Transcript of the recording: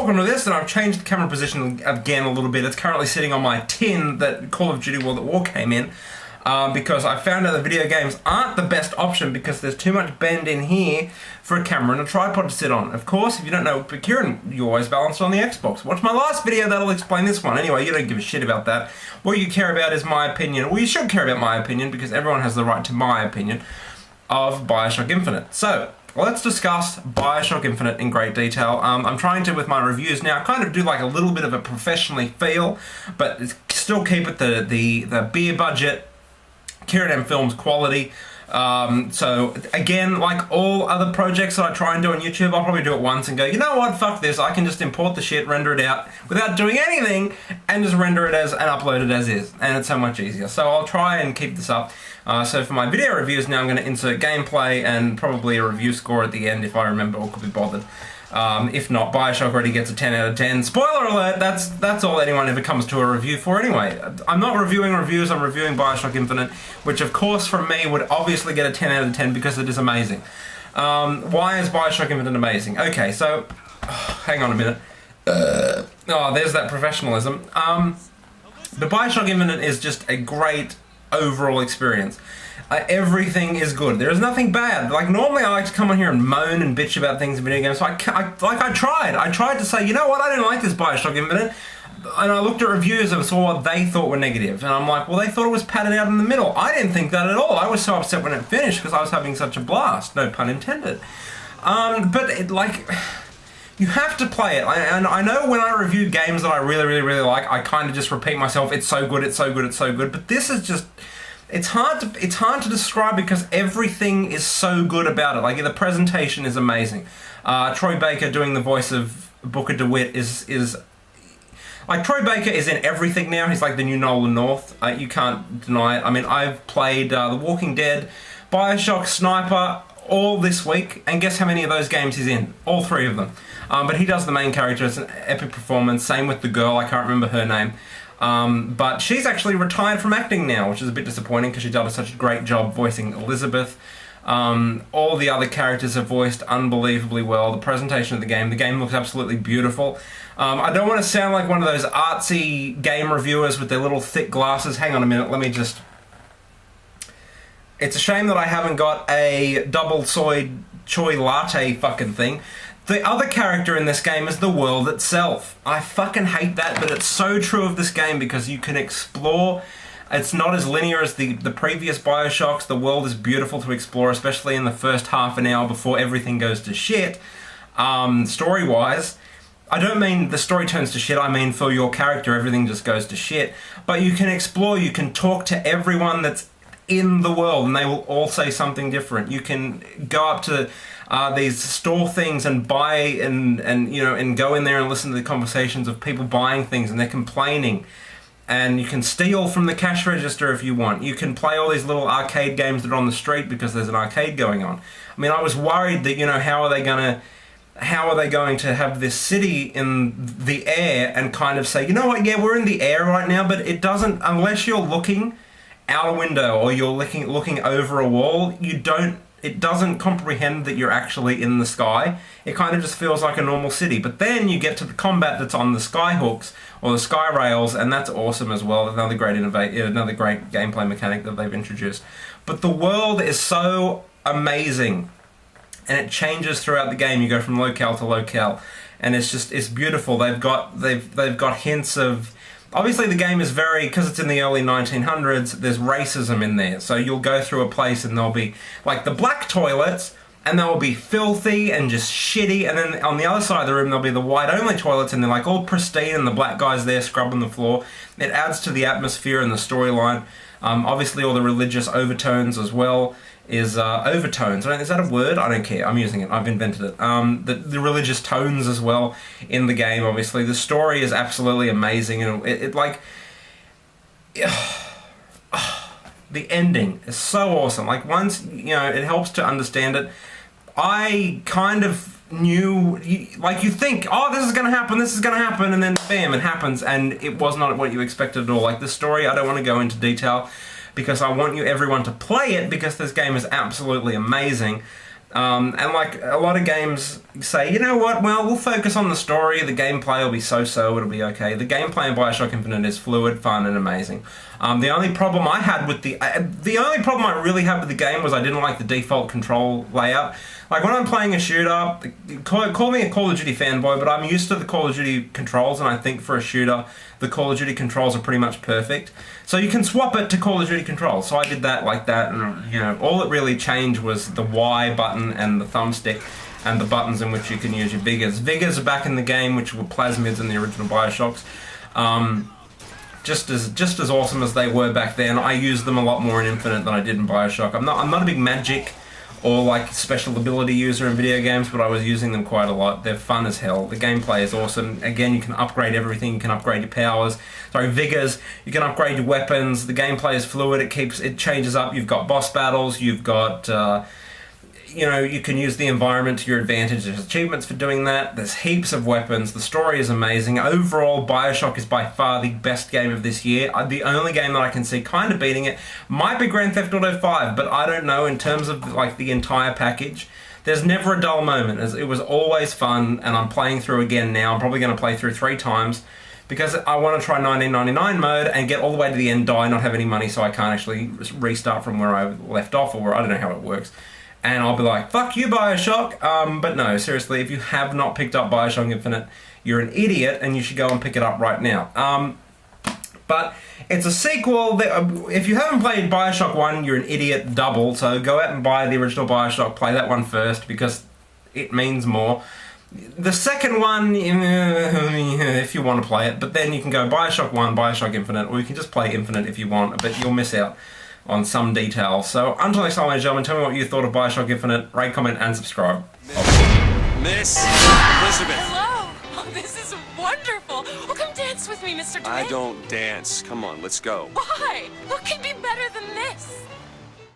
welcome to this, and I've changed the camera position again a little bit. It's currently sitting on my tin that Call of Duty World at War came in, because I found out that video games aren't the best option because there's too much bend in here for a camera and a tripod to sit on. Of course, if you don't know, Kieran, you always balanced on the Xbox. Watch my last video, that'll explain this one. Anyway, you don't give a shit about that. What you care about is my opinion. Well, you should care about my opinion because everyone has the right to my opinion of Bioshock Infinite. So, let's discuss Bioshock Infinite in great detail. I'm trying to, with my reviews now, kind of do like a little bit of a professionally feel, but still keep it the beer budget, KieranMFilms quality. So again, like all other projects that I try and do on YouTube, I'll probably do it once and go, you know what, fuck this, I can just import the shit, render it out without doing anything, and just render it as and upload it as is, and it's so much easier. So I'll try and keep this up. So for my video reviews now, I'm going to insert gameplay and probably a review score at the end if I remember or could be bothered. If not, Bioshock already gets a 10 out of 10. Spoiler alert, that's all anyone ever comes to a review for anyway. I'm not reviewing reviews, I'm reviewing Bioshock Infinite, which of course from me would obviously get a 10 out of 10 because it is amazing. Why is Bioshock Infinite amazing? Okay, so, hang on a minute. Oh, there's that professionalism. But Bioshock Infinite is just a great overall experience. Everything is good. There is nothing bad. Like, normally I like to come on here and moan and bitch about things in video games, so I tried to say, you know what, I didn't like this Bioshock Infinite, and I looked at reviews and saw what they thought were negative, and I'm like, well, they thought it was padded out in the middle. I didn't think that at all. I was so upset when it finished because I was having such a blast. No pun intended. But, like, you have to play it. And I know when I review games that I really like, I kind of just repeat myself, it's so good, it's so good, it's so good, but this is just... It's hard to describe because everything is so good about it. Like, the presentation is amazing. Troy Baker doing the voice of Booker DeWitt is like, Troy Baker is in everything now. He's like the new Nolan North. You can't deny it. I mean, I've played The Walking Dead, Bioshock, Sniper, all this week, and guess how many of those games he's in? All 3 of them. But he does the main character. It's an epic performance. Same with the girl. I can't remember her name. But she's actually retired from acting now, which is a bit disappointing because she did such a great job voicing Elizabeth. All the other characters are voiced unbelievably well. The presentation of the game looks absolutely beautiful. I don't want to sound like one of those artsy game reviewers with their little thick glasses. Hang on a minute, let me just... It's a shame that I haven't got a double soy choi latte fucking thing. The other character in this game is the world itself. I fucking hate that, but it's so true of this game because you can explore. It's not as linear as the previous Bioshocks. The world is beautiful to explore, especially in the first half an hour before everything goes to shit. Story-wise, I don't mean the story turns to shit, I mean for your character everything just goes to shit. But you can explore, you can talk to everyone that's in the world and they will all say something different. You can go up to these store things and buy and you know, and go in there and listen to the conversations of people buying things and they're complaining. And you can steal from the cash register if you want. You can play all these little arcade games that are on the street because there's an arcade going on. I mean, I was worried that, you know, how are they going to have this city in the air and kind of say, you know what, yeah, we're in the air right now, but it doesn't, unless you're looking out a window or you're looking over a wall, it doesn't comprehend that you're actually in the sky. It kind of just feels like a normal city. But then you get to the combat that's on the sky hooks or the sky rails, and that's awesome as well. Another great gameplay mechanic that they've introduced. But the world is so amazing, and it changes throughout the game. You go from locale to locale, and it's beautiful. They've got hints of... Obviously the game is because it's in the early 1900s, there's racism in there. So you'll go through a place and there'll be like the black toilets, and they'll be filthy and just shitty, and then on the other side of the room there'll be the white-only toilets, and they're like all pristine, and the black guy's there scrubbing the floor. It adds to the atmosphere and the storyline. Obviously all the religious overtones as well is overtones. Is that a word? I don't care. I'm using it. I've invented it. The religious tones as well in the game, obviously. The story is absolutely amazing. And the ending is so awesome. Like, once, you know, it helps to understand it. I kind of knew, like, you think, oh, this is going to happen, and then bam, it happens, and it was not what you expected at all. Like, the story, I don't want to go into detail, because I want everyone to play it, because this game is absolutely amazing. And like a lot of games say, you know what, well, we'll focus on the story, the gameplay will be so-so, it'll be okay. The gameplay in Bioshock Infinite is fluid, fun, and amazing. The only problem I had with the only problem I really had with the game was I didn't like the default control layout. Like when I'm playing a shooter, call me a Call of Duty fanboy, but I'm used to the Call of Duty controls, and I think for a shooter, the Call of Duty controls are pretty much perfect. So you can swap it to Call of Duty controls. So I did that like that, and you know, all that really changed was the Y button and the thumbstick, and the buttons in which you can use your Vigors. Vigors are back in the game, which were plasmids in the original Bioshocks. Just as awesome as they were back then. I used them a lot more in Infinite than I did in Bioshock. I'm not a big magic or like special ability user in video games, but I was using them quite a lot. They're fun as hell. The gameplay is awesome. Again, you can upgrade everything. You can upgrade your powers. Sorry, vigors. You can upgrade your weapons. The gameplay is fluid. It changes up. You've got boss battles. You've got you know, you can use the environment to your advantage. There's achievements for doing that. There's heaps of weapons. The story is amazing. Overall, Bioshock is by far the best game of this year. The only game that I can see kind of beating it might be Grand Theft Auto 5, but I don't know in terms of like the entire package. There's never a dull moment. It was always fun, and I'm playing through again now. I'm probably going to play through 3 times because I want to try 1999 mode and get all the way to the end, die, not have any money, so I can't actually restart from where I left off, or I don't know how it works. And I'll be like, fuck you, Bioshock. But no, seriously, if you have not picked up Bioshock Infinite, you're an idiot, and you should go and pick it up right now. But it's a sequel. If you haven't played Bioshock 1, you're an idiot double, so go out and buy the original Bioshock, play that one first, because it means more. The second one, if you want to play it, but then you can go Bioshock 1, Bioshock Infinite, or you can just play Infinite if you want, but you'll miss out on some details. So until next time, ladies and gentlemen, tell me what you thought of Bioshock Infinite. Rate, comment, and subscribe. Miss Elizabeth. Hello. Oh, this is wonderful. Oh, come dance with me, Mr. Dwayne. I don't dance. Come on, let's go. Why? What could be better than this?